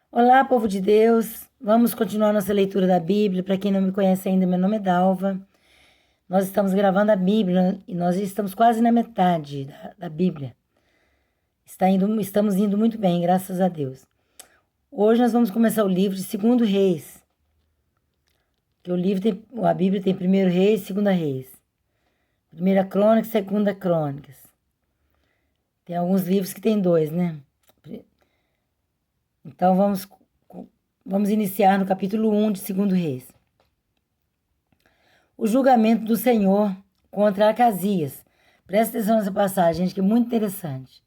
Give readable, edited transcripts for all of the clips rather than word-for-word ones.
Olá, povo de Deus. Vamos continuar nossa leitura da Bíblia. Para quem não me conhece ainda, meu nome é Dalva. Nós estamos gravando a Bíblia e nós estamos quase na metade da Bíblia. Estamos indo muito bem, graças a Deus. Hoje nós vamos começar o livro de 2 Reis. Que a Bíblia tem 1 Reis e 2 Reis. 1 Crônicas e 2 Crônicas. Tem alguns livros que tem 2, né? Então vamos iniciar no capítulo 1 de 2 Reis. O julgamento do Senhor contra Acasias. Presta atenção nessa passagem, gente, que é muito interessante.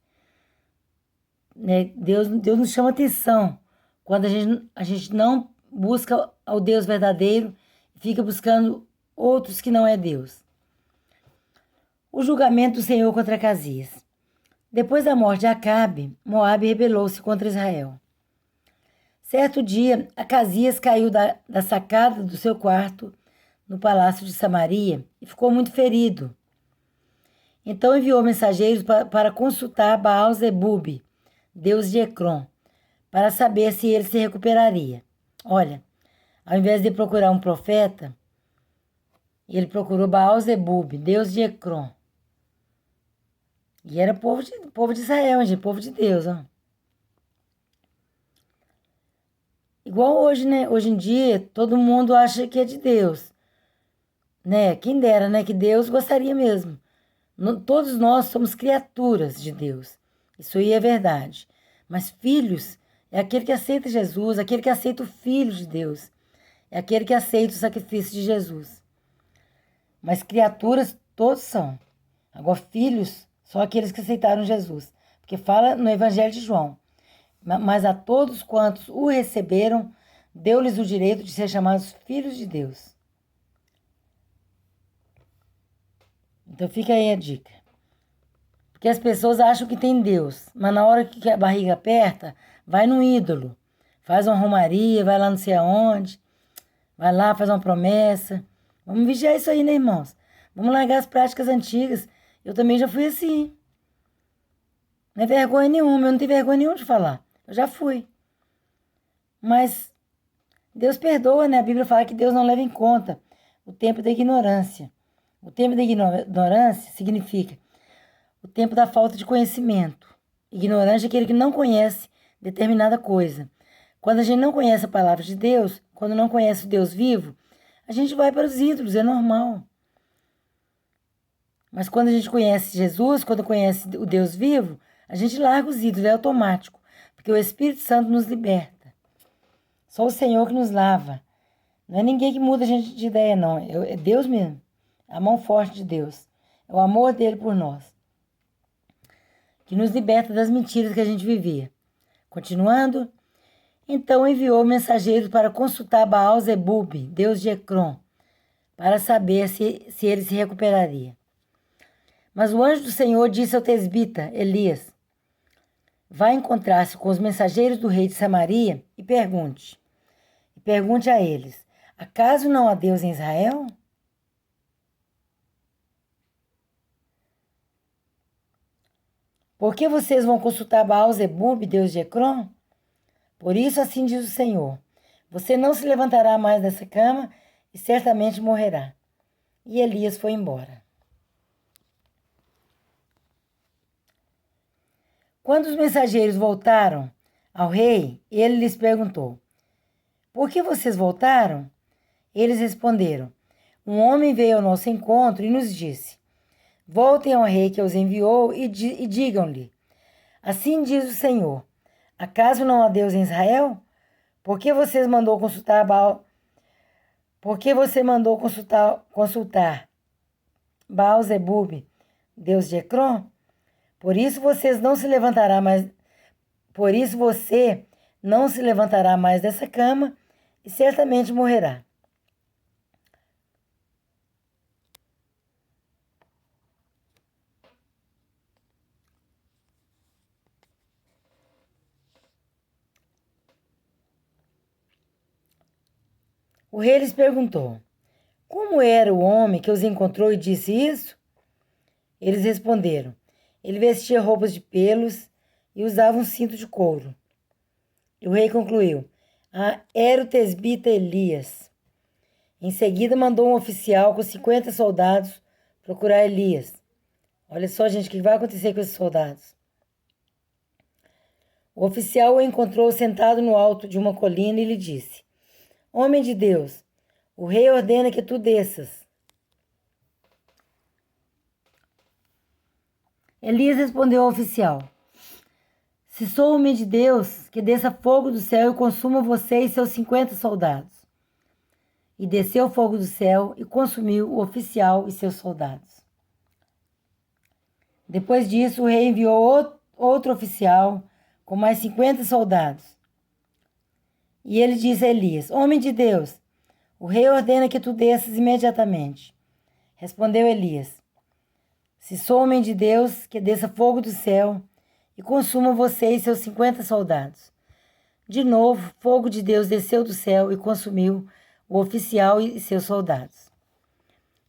Deus nos chama atenção quando a gente não busca ao Deus verdadeiro e fica buscando outros que não é Deus. O julgamento do Senhor contra Acasias. Depois da morte de Acabe, Moabe rebelou-se contra Israel. Certo dia, Acasias caiu da sacada do seu quarto no palácio de Samaria e ficou muito ferido. Então enviou mensageiros para consultar Baal-zebub, deus de Ecrom, para saber se ele se recuperaria. Olha, ao invés de procurar um profeta, ele procurou Baal-zebub, deus de Ecrom. E era povo de Israel, gente, povo de Deus. Ó. Igual hoje, né? Hoje em dia, todo mundo acha que é de Deus. Né? Quem dera, né? Que Deus gostaria mesmo. Todos nós somos criaturas de Deus. Isso aí é verdade. Mas filhos é aquele que aceita Jesus, aquele que aceita o Filho de Deus. É aquele que aceita o sacrifício de Jesus. Mas criaturas todos são. Agora, filhos são aqueles que aceitaram Jesus. Porque fala no Evangelho de João. Mas a todos quantos o receberam, deu-lhes o direito de ser chamados filhos de Deus. Então fica aí a dica. Porque as pessoas acham que tem Deus, mas na hora que a barriga aperta, vai no ídolo. Faz uma romaria, vai lá não sei aonde, vai lá, faz uma promessa. Vamos vigiar isso aí, né, irmãos? Vamos largar as práticas antigas. Eu também já fui assim. Não é vergonha nenhuma, eu não tenho vergonha nenhuma de falar. Eu já fui. Mas Deus perdoa, né? A Bíblia fala que Deus não leva em conta o tempo da ignorância. O tempo da ignorância significa o tempo da falta de conhecimento. Ignorante é aquele que não conhece determinada coisa. Quando a gente não conhece a palavra de Deus, quando não conhece o Deus vivo, a gente vai para os ídolos, é normal. Mas quando a gente conhece Jesus, quando conhece o Deus vivo, a gente larga os ídolos, é automático. Porque o Espírito Santo nos liberta. Só o Senhor que nos lava. Não é ninguém que muda a gente de ideia, não. É Deus mesmo. A mão forte de Deus. É o amor dele por nós. Que nos liberta das mentiras que a gente vivia. Continuando. Então enviou mensageiros para consultar Baal-zebub, deus de Ecrom, para saber se ele se recuperaria. Mas o anjo do Senhor disse ao tesbita, Elias, vá encontrar-se com os mensageiros do rei de Samaria e pergunte. Pergunte a eles, acaso não há Deus em Israel? Por que vocês vão consultar Baal-zebub, deus de Ecrom? Por isso assim diz o Senhor, você não se levantará mais dessa cama e certamente morrerá. E Elias foi embora. Quando os mensageiros voltaram ao rei, ele lhes perguntou, por que vocês voltaram? Eles responderam, um homem veio ao nosso encontro e nos disse, voltem ao rei que os enviou e digam-lhe, assim diz o Senhor, acaso não há Deus em Israel? Por que você mandou consultar Baal-zebub, deus de Ecrom? Por isso você não se levantará mais dessa cama e certamente morrerá. O rei lhes perguntou, como era o homem que os encontrou e disse isso? Eles responderam, ele vestia roupas de pelos e usava um cinto de couro. O rei concluiu: era o tesbita Elias. Em seguida, mandou um oficial com 50 soldados procurar Elias. Olha só, gente, o que vai acontecer com esses soldados. O oficial o encontrou sentado no alto de uma colina e lhe disse: Homem de Deus, o rei ordena que tu desças. Elias respondeu ao oficial: Se sou homem de Deus, que desça fogo do céu e consuma você e seus 50 soldados. E desceu o fogo do céu e consumiu o oficial e seus soldados. Depois disso, o rei enviou outro oficial com mais 50 soldados. E ele disse a Elias: Homem de Deus, o rei ordena que tu desças imediatamente. Respondeu Elias: Se sou homem de Deus, que desça fogo do céu e consuma você e seus 50 soldados. De novo, fogo de Deus desceu do céu e consumiu o oficial e seus soldados.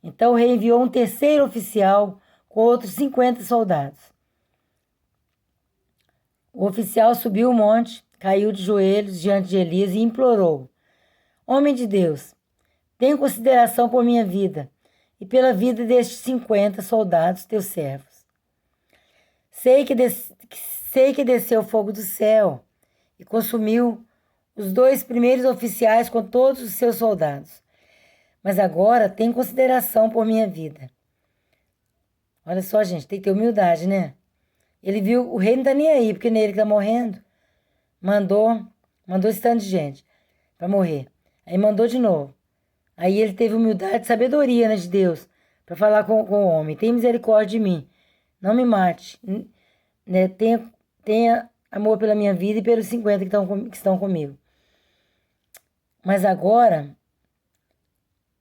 Então o rei enviou um terceiro oficial com outros 50 soldados. O oficial subiu o monte, caiu de joelhos diante de Elias e implorou: Homem de Deus, tenha consideração por minha vida e pela vida destes 50 soldados, teus servos. Sei que desceu fogo do céu e consumiu os 2 primeiros oficiais com todos os seus soldados. Mas agora tem consideração por minha vida. Olha só, gente, tem que ter humildade, né? Ele viu, o rei não tá nem aí, porque nem ele que tá morrendo. Mandou esse tanto de gente para morrer. Aí mandou de novo. Aí ele teve humildade e sabedoria, né, de Deus, para falar com o homem: Tem misericórdia de mim, não me mate, né? Tenha amor pela minha vida e pelos 50 que estão comigo. Mas agora,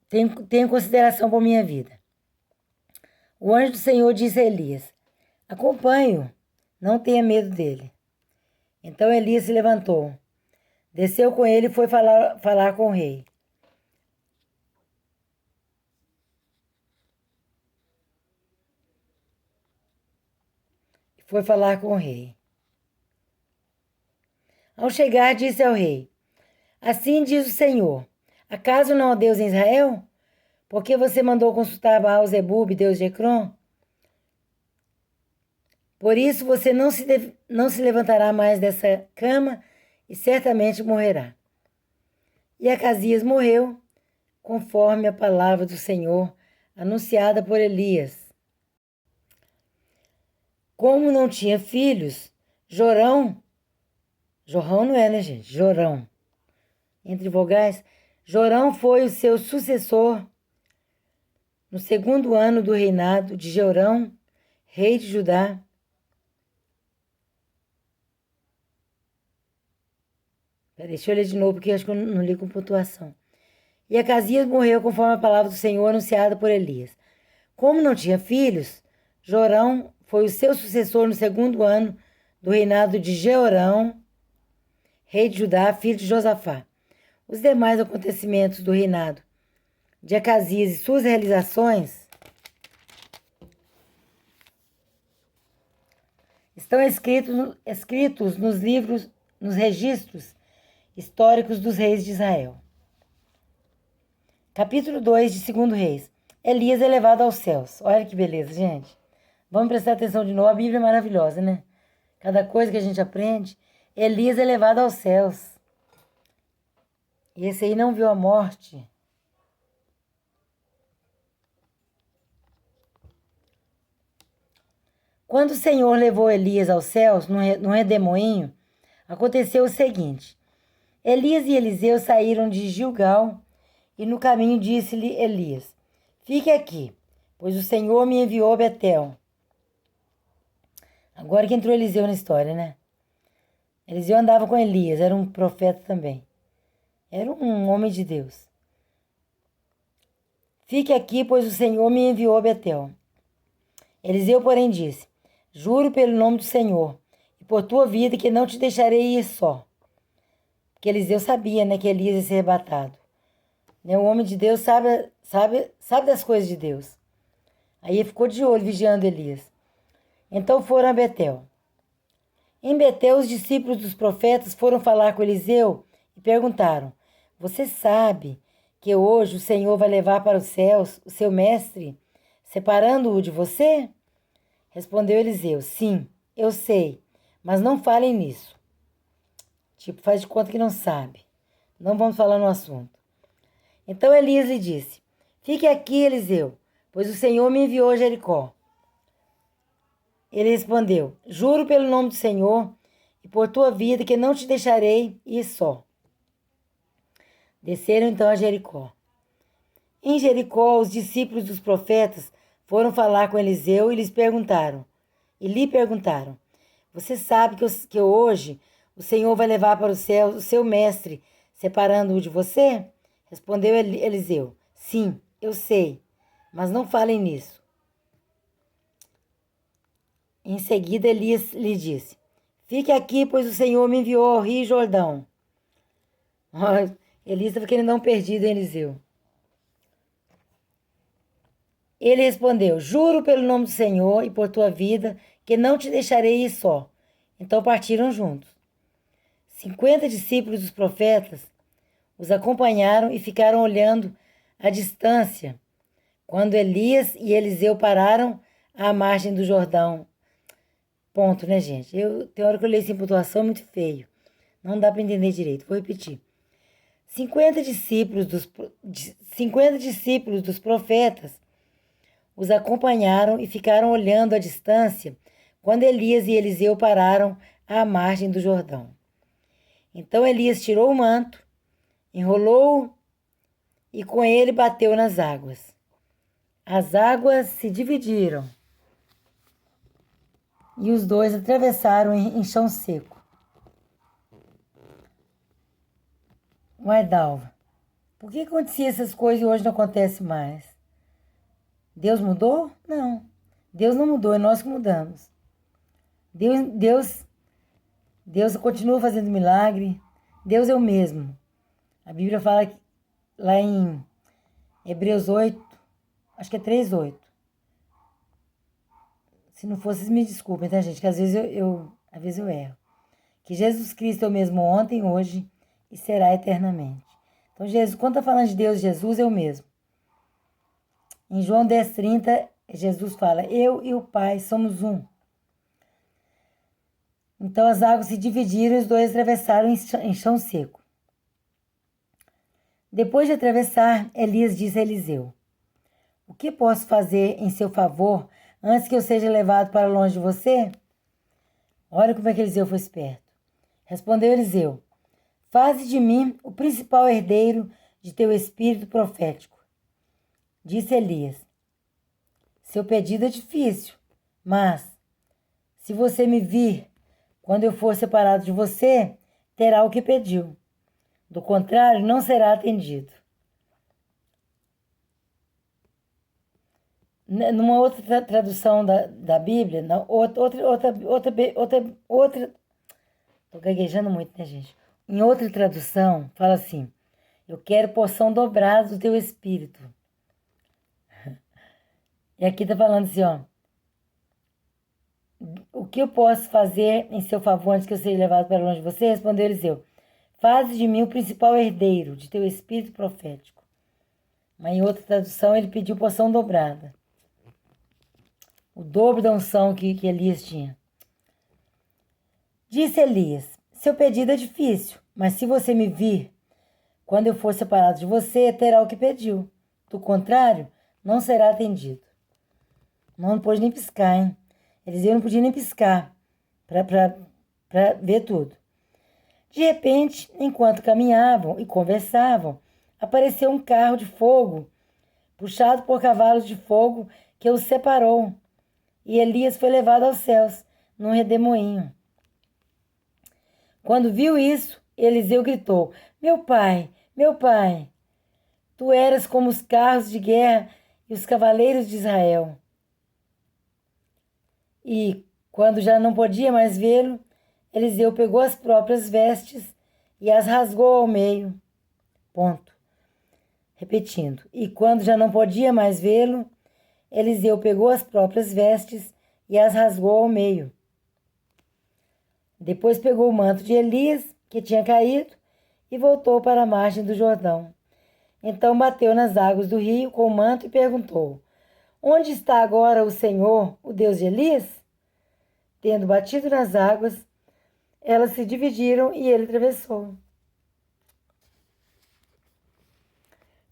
tenha consideração por minha vida. O anjo do Senhor disse a Elias: Acompanhe-o, não tenha medo dele. Então Elias se levantou, desceu com ele e foi falar com o rei. Foi falar com o rei. Ao chegar, disse ao rei: Assim diz o Senhor: Acaso não há Deus em Israel? Por que você mandou consultar Baal-zebub, Deus de Ecrom? Por isso você não se levantará mais dessa cama e certamente morrerá. E Acasias morreu, conforme a palavra do Senhor anunciada por Elias. Como não tinha filhos, Jorão não é, né, gente? Jorão. Entre vogais. Jorão foi o seu sucessor no 2º ano do reinado de Jorão, rei de Judá. Deixa eu ler de novo, porque eu acho que eu não li com pontuação. E Acasias morreu conforme a palavra do Senhor anunciada por Elias. Como não tinha filhos, Jorão foi o seu sucessor no 2º ano do reinado de Jeorão, rei de Judá, filho de Josafá. Os demais acontecimentos do reinado de Acasias e suas realizações estão escritos nos registros históricos dos reis de Israel. Capítulo 2 de 2 Reis. Elias é levado aos céus. Olha que beleza, gente. Vamos prestar atenção de novo. A Bíblia é maravilhosa, né? Cada coisa que a gente aprende. Elias é levado aos céus. E esse aí não viu a morte. Quando o Senhor levou Elias aos céus, no redemoinho, aconteceu o seguinte: Elias e Eliseu saíram de Gilgal e no caminho disse-lhe Elias: Fique aqui, pois o Senhor me enviou a Betel. Agora que entrou Eliseu na história, né? Eliseu andava com Elias, era um profeta também. Era um homem de Deus. Fique aqui, pois o Senhor me enviou a Betel. Eliseu, porém, disse: Juro pelo nome do Senhor e por tua vida que não te deixarei ir só. Porque Eliseu sabia, né, que Elias ia ser arrebatado. Né, o homem de Deus sabe das coisas de Deus. Aí ele ficou de olho, vigiando Elias. Então foram a Betel. Em Betel, os discípulos dos profetas foram falar com Eliseu e perguntaram: Você sabe que hoje o Senhor vai levar para os céus o seu mestre, separando-o de você? Respondeu Eliseu: Sim, eu sei, mas não falem nisso. Tipo, faz de conta que não sabe. Não vamos falar no assunto. Então Elias lhe disse: Fique aqui, Eliseu, pois o Senhor me enviou a Jericó. Ele respondeu: Juro pelo nome do Senhor e por tua vida que não te deixarei ir só. Desceram então a Jericó. Em Jericó, os discípulos dos profetas foram falar com Eliseu e lhe perguntaram: Você sabe que hoje o Senhor vai levar para o céu o seu mestre, separando-o de você? Respondeu Eliseu: Sim, eu sei, mas não falem nisso. Em seguida, Elias lhe disse: Fique aqui, pois o Senhor me enviou ao Rio Jordão. Elias estava querendo dar um perdido em Eliseu. Ele respondeu: Juro pelo nome do Senhor e por tua vida que não te deixarei ir só. Então partiram juntos. 50 discípulos dos profetas os acompanharam e ficaram olhando à distância quando Elias e Eliseu pararam à margem do Jordão. Ponto, né, gente? Tem hora que eu leio sem pontuação, é muito feio. Não dá para entender direito. Vou repetir. 50 discípulos dos profetas os acompanharam e ficaram olhando à distância quando Elias e Eliseu pararam à margem do Jordão. Então Elias tirou o manto, enrolou-o e com ele bateu nas águas. As águas se dividiram e os dois atravessaram em chão seco. Dalva, por que acontecia essas coisas e hoje não acontece mais? Deus mudou? Não. Deus não mudou, é nós que mudamos. Deus continua fazendo milagre. Deus é o mesmo. A Bíblia fala que, lá em Hebreus 8, acho que é 3:8. Se não for, vocês me desculpem, tá, gente? Que às vezes eu erro. Que Jesus Cristo é o mesmo ontem, hoje e será eternamente. Então, Jesus, quando está falando de Deus, Jesus é o mesmo. Em João 10:30, Jesus fala: Eu e o Pai somos um. Então as águas se dividiram e os dois atravessaram em chão seco. Depois de atravessar, Elias disse a Eliseu: O que posso fazer em seu favor antes que eu seja levado para longe de você? Olha como é que Eliseu foi esperto. Respondeu Eliseu: Faze de mim o principal herdeiro de teu espírito profético. Disse Elias: Seu pedido é difícil, mas se você me vir quando eu for separado de você, terá o que pediu. Do contrário, não será atendido. Numa outra tradução da Bíblia, tô gaguejando muito, né, gente? Em outra tradução, fala assim: Eu quero porção dobrada do teu espírito. E aqui tá falando assim, ó: O que eu posso fazer em seu favor antes que eu seja levado para longe de você? Respondeu Eliseu: Faze de mim o principal herdeiro de teu espírito profético. Mas em outra tradução ele pediu porção dobrada. O dobro da unção que Elias tinha. Disse Elias: Seu pedido é difícil, mas se você me vir quando eu for separado de você, terá o que pediu. Do contrário, não será atendido. Não pôde nem piscar, hein? Eliseu não podia nem piscar para ver tudo. De repente, enquanto caminhavam e conversavam, apareceu um carro de fogo, puxado por cavalos de fogo, que os separou. E Elias foi levado aos céus, num redemoinho. Quando viu isso, Eliseu gritou: meu pai, tu eras como os carros de guerra e os cavaleiros de Israel. E, quando já não podia mais vê-lo, Eliseu pegou as próprias vestes e as rasgou ao meio. Ponto. Repetindo. E quando já não podia mais vê-lo, Eliseu pegou as próprias vestes e as rasgou ao meio. Depois pegou o manto de Elias, que tinha caído, e voltou para a margem do Jordão. Então bateu nas águas do rio com o manto e perguntou: Onde está agora o Senhor, o Deus de Elias? Tendo batido nas águas, elas se dividiram e ele atravessou.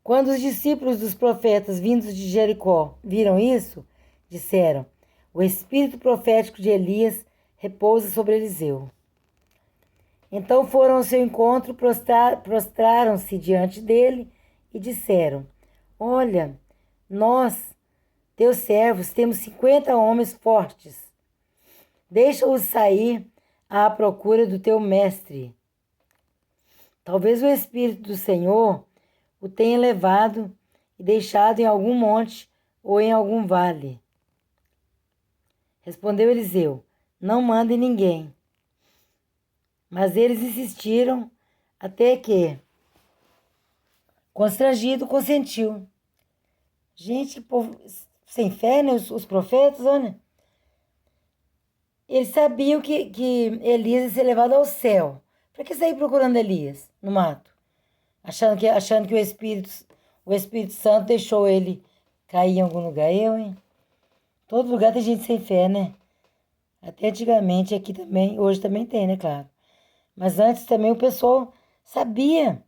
Quando os discípulos dos profetas vindos de Jericó viram isso, disseram: O espírito profético de Elias repousa sobre Eliseu. Então foram ao seu encontro, prostraram-se diante dele e disseram: Olha, nós, teus servos, temos 50 homens fortes. Deixa-os sair à procura do teu mestre. Talvez o Espírito do Senhor o tenha levado e deixado em algum monte ou em algum vale. Respondeu Eliseu: Não mande ninguém. Mas eles insistiram até que, constrangido, consentiu. Gente, povo sem fé, né? Os profetas, olha. Eles sabiam que Elias ia ser levado ao céu. Para que sair procurando Elias no mato? Achando que o Espírito Santo deixou ele cair em algum lugar. Hein? Todo lugar tem gente sem fé, né? Até antigamente, aqui também, hoje também tem, né, claro. Mas antes também o pessoal sabia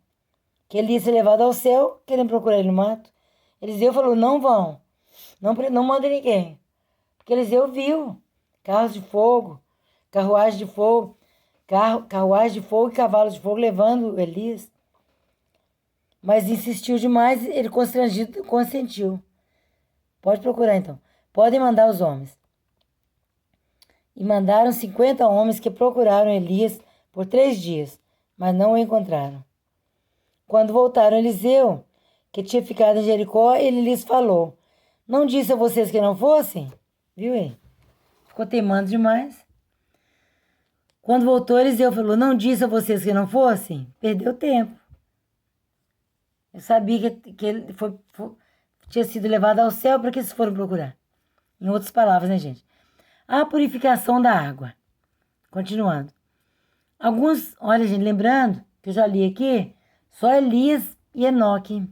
que ele ia ser levado ao céu, querendo procurar ele no mato. Eliseu falou: Não vão, não manda ninguém. Porque Eliseu viu carros de fogo, carruagem de fogo, carruagem de fogo e cavalos de fogo levando Elias. Mas insistiu demais, ele constrangido consentiu. Pode procurar então. Podem mandar os homens. E mandaram 50 homens que procuraram Elias por 3 dias, mas não o encontraram. Quando voltaram Eliseu, que tinha ficado em Jericó, ele lhes falou: Não disse a vocês que não fossem? Viu aí? Ficou teimando demais. Quando voltou, Eliseu falou: Não disse a vocês que não fossem? Perdeu tempo. Eu sabia que ele tinha sido levado ao céu, para que eles foram procurar? Em outras palavras, né, gente? A purificação da água. Continuando. Olha, gente, lembrando que eu já li aqui, só Elias e Enoque,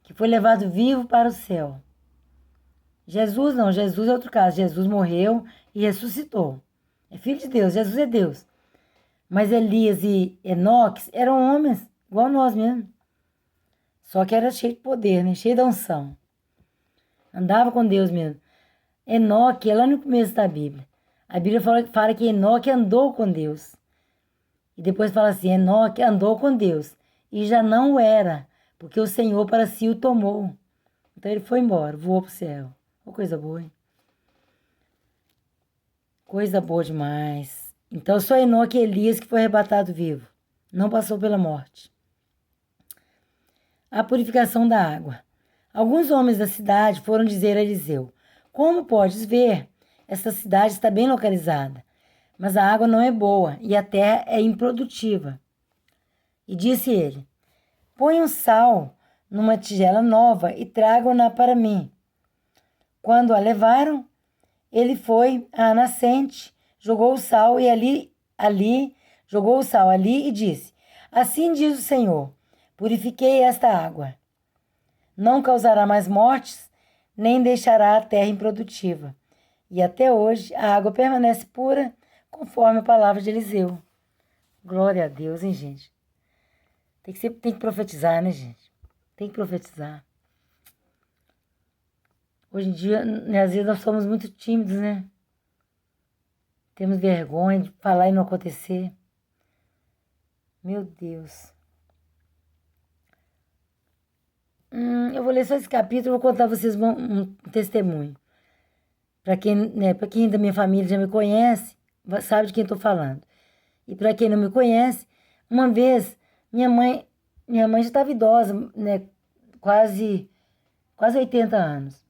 que foi levado vivo para o céu. Jesus não, Jesus é outro caso. Jesus morreu e ressuscitou. É filho de Deus, Jesus é Deus. Mas Elias e Enoque eram homens, igual nós mesmo. Só que era cheio de poder, né? Cheio de unção. Andava com Deus mesmo. Enoque é lá no começo da Bíblia. A Bíblia fala que Enoque andou com Deus. E depois fala assim: Enoque andou com Deus e já não o era, porque o Senhor para si o tomou. Então ele foi embora, voou para o céu. Oh, coisa boa, hein? Coisa boa demais. Então só Enoque e Elias que foi arrebatado vivo. Não passou pela morte. A purificação da água. Alguns homens da cidade foram dizer a Eliseu: Como podes ver, esta cidade está bem localizada, mas a água não é boa e a terra é improdutiva. E disse ele: Ponham sal numa tigela nova e tragam-na para mim. Quando a levaram, ele foi à nascente, jogou o sal jogou o sal ali e disse: Assim diz o Senhor: Purifiquei esta água. Não causará mais mortes, nem deixará a terra improdutiva. E até hoje a água permanece pura, conforme a palavra de Eliseu. Glória a Deus, hein, gente? Tem que profetizar, né, gente? Tem que profetizar. Hoje em dia, né, às vezes nós somos muito tímidos, né? Temos vergonha de falar e não acontecer. Meu Deus. Eu vou ler só esse capítulo e vou contar a vocês um testemunho. Para quem da minha família já me conhece, sabe de quem estou falando. E para quem não me conhece, uma vez minha mãe já estava idosa, né? Quase 80 anos.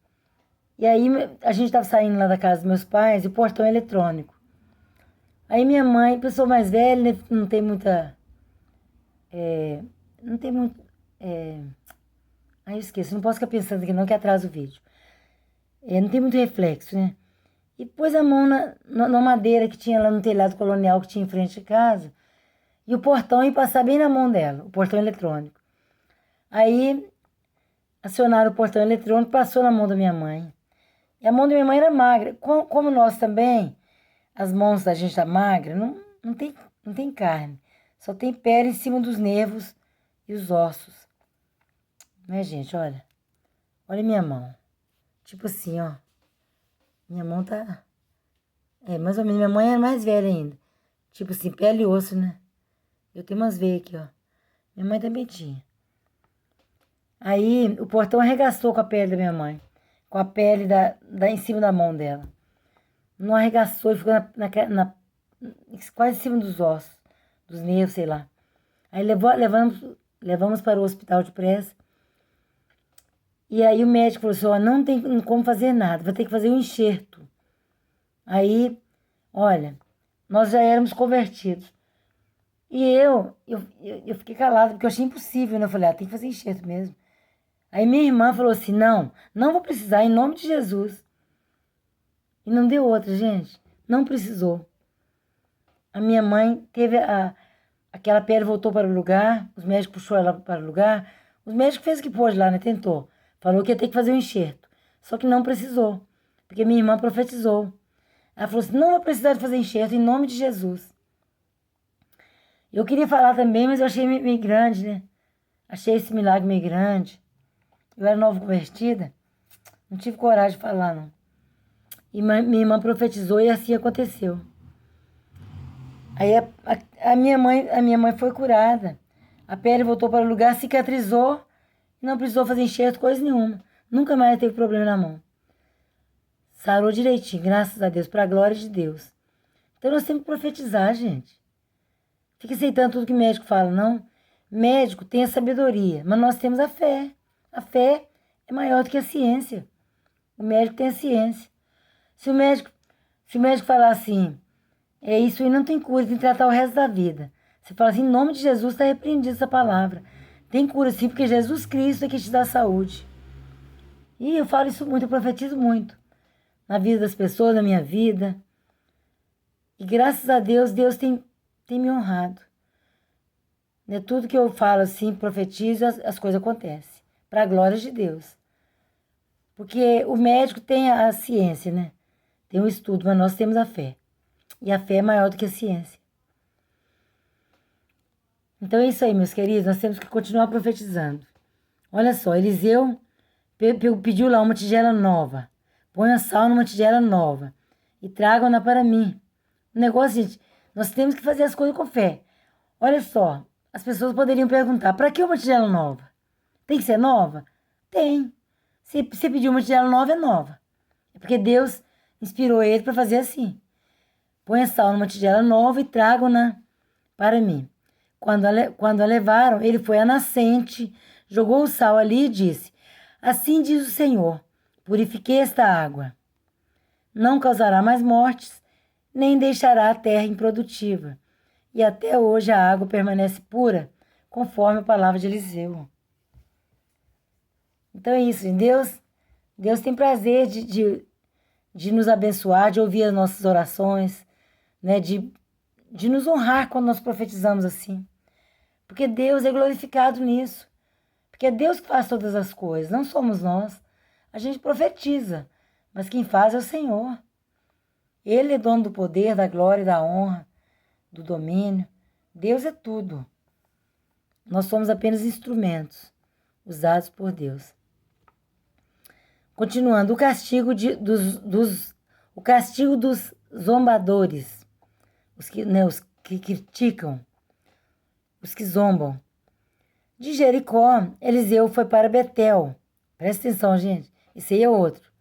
E aí a gente estava saindo lá da casa dos meus pais e o portão é eletrônico. Aí minha mãe, pessoa mais velha, né, não tem muita... não tem muito... eu esqueço, não posso ficar pensando aqui não que atrasa o vídeo. Não tem muito reflexo, né? e pôs a mão na madeira que tinha lá no telhado colonial que tinha em frente de casa, e o portão ia passar bem na mão dela, o portão eletrônico. Aí acionaram o portão eletrônico, passou na mão da minha mãe. E a mão da minha mãe era magra. Como nós também, as mãos da gente tá magra, não tem carne. Só tem pele em cima dos nervos e os ossos. Né, gente? Olha. Olha minha mão. Tipo assim, ó. Minha mão tá... mais ou menos. Minha mãe era mais velha ainda. Tipo assim, pele e osso, né? Eu tenho umas veias aqui, ó. Minha mãe também tinha. Aí o portão arregaçou com a pele da minha mãe. Com a pele em cima da mão dela. Não arregaçou e ficou quase em cima dos ossos. Dos nervos, sei lá. Aí levamos para o hospital depressa. E aí o médico falou assim, ó, não tem como fazer nada, vai ter que fazer um enxerto. Aí, olha, nós já éramos convertidos. E eu fiquei calada, porque eu achei impossível, né? Eu falei, tem que fazer enxerto mesmo. Aí minha irmã falou assim, não vou precisar, em nome de Jesus. E não deu outra, gente. Não precisou. A minha mãe teve aquela pele voltou para o lugar, os médicos puxou ela para o lugar. Os médicos fez o que pôde lá, né? Tentou. Falou que ia ter que fazer um enxerto. Só que não precisou, porque minha irmã profetizou. Ela falou assim, não vou precisar de fazer enxerto, em nome de Jesus. Eu queria falar também, mas eu achei meio grande, né? Achei esse milagre meio grande. Eu era nova convertida, não tive coragem de falar, não. E minha irmã profetizou e assim aconteceu. Aí a minha mãe foi curada. A pele voltou para o lugar, cicatrizou, e não precisou fazer enxerto, coisa nenhuma. Nunca mais teve problema na mão. Sarou direitinho, graças a Deus, para a glória de Deus. Então nós temos que profetizar, gente. Fica aceitando tudo que o médico fala, não. Médico tem a sabedoria, mas nós temos a fé. A fé é maior do que a ciência. O médico tem a ciência. Se o médico falar assim, isso aí não tem cura, tem que tratar o resto da vida. Você fala assim, em nome de Jesus, está repreendida essa palavra. Tem cura sim, porque Jesus Cristo é que te dá saúde. E eu falo isso muito, eu profetizo muito. Na vida das pessoas, na minha vida. E graças a Deus, Deus tem me honrado. Né? Tudo que eu falo assim, profetizo, as coisas acontecem. Para a glória de Deus. Porque o médico tem a ciência, né? Tem o estudo, mas nós temos a fé. E a fé é maior do que a ciência. Então é isso aí, meus queridos. Nós temos que continuar profetizando. Olha só, Eliseu pediu lá uma tigela nova. Ponha sal numa tigela nova. E tragam-na para mim. O negócio, gente, nós temos que fazer as coisas com fé. Olha só, as pessoas poderiam perguntar, para que uma tigela nova? Tem que ser nova? Tem. Se você pediu uma tigela nova, é nova. É porque Deus inspirou ele para fazer assim. Põe sal numa tigela nova e tragam-na para mim. Quando a levaram, ele foi à nascente, jogou o sal ali e disse, assim diz o Senhor, purifiquei esta água. Não causará mais mortes, nem deixará a terra improdutiva. E até hoje a água permanece pura, conforme a palavra de Eliseu. Então é isso, Deus tem prazer de nos abençoar, de ouvir as nossas orações, né? De nos honrar quando nós profetizamos assim. Porque Deus é glorificado nisso. Porque é Deus que faz todas as coisas, não somos nós. A gente profetiza, mas quem faz é o Senhor. Ele é dono do poder, da glória, da honra, do domínio. Deus é tudo. Nós somos apenas instrumentos usados por Deus. Continuando, o castigo dos zombadores, os que criticam, os que zombam. De Jericó, Eliseu foi para Betel. Presta atenção, gente. Esse aí é outro.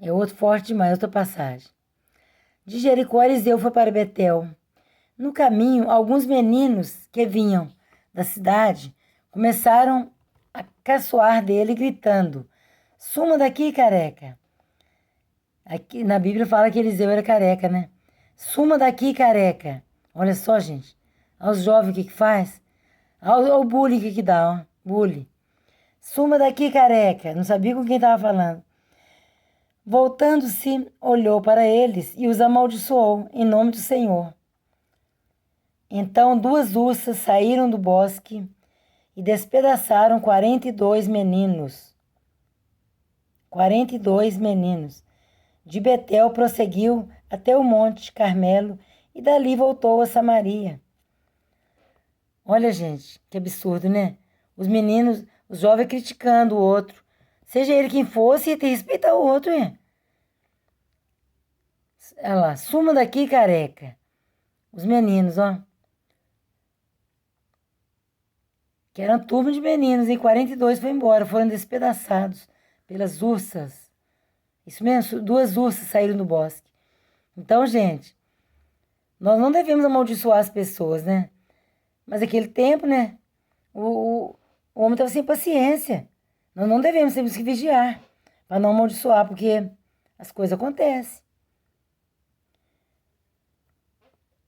É outro forte demais, outra passagem. De Jericó, Eliseu foi para Betel. No caminho, alguns meninos que vinham da cidade começaram a caçoar dele, gritando, suma daqui, careca. Aqui na Bíblia fala que Eliseu era careca, né? Suma daqui, careca. Olha só, gente. Aos jovens, o que faz? Olha o bullying que dá, ó. Bullying. Suma daqui, careca. Não sabia com quem estava falando. Voltando-se, olhou para eles e os amaldiçoou em nome do Senhor. Então 2 ursas saíram do bosque e despedaçaram 42 meninos. 42 meninos. De Betel prosseguiu até o monte Carmelo e dali voltou a Samaria. Olha, gente, que absurdo, né? Os meninos, os jovens criticando o outro. Seja ele quem fosse, tem que respeitar o outro, hein? Olha lá, suma daqui, careca. Os meninos, ó. Que eram turma de meninos, em 42 foi embora, foram despedaçados pelas ursas. Isso mesmo, 2 ursas saíram do bosque. Então, gente, nós não devemos amaldiçoar as pessoas, né? Mas naquele tempo, né? O homem estava sem paciência. Nós não devemos, temos que vigiar para não amaldiçoar, porque as coisas acontecem.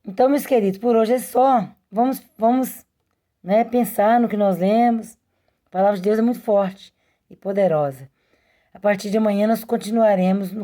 Então, meus queridos, por hoje é só. Vamos, né, pensar no que nós lemos. A palavra de Deus é muito forte e poderosa. A partir de amanhã nós continuaremos no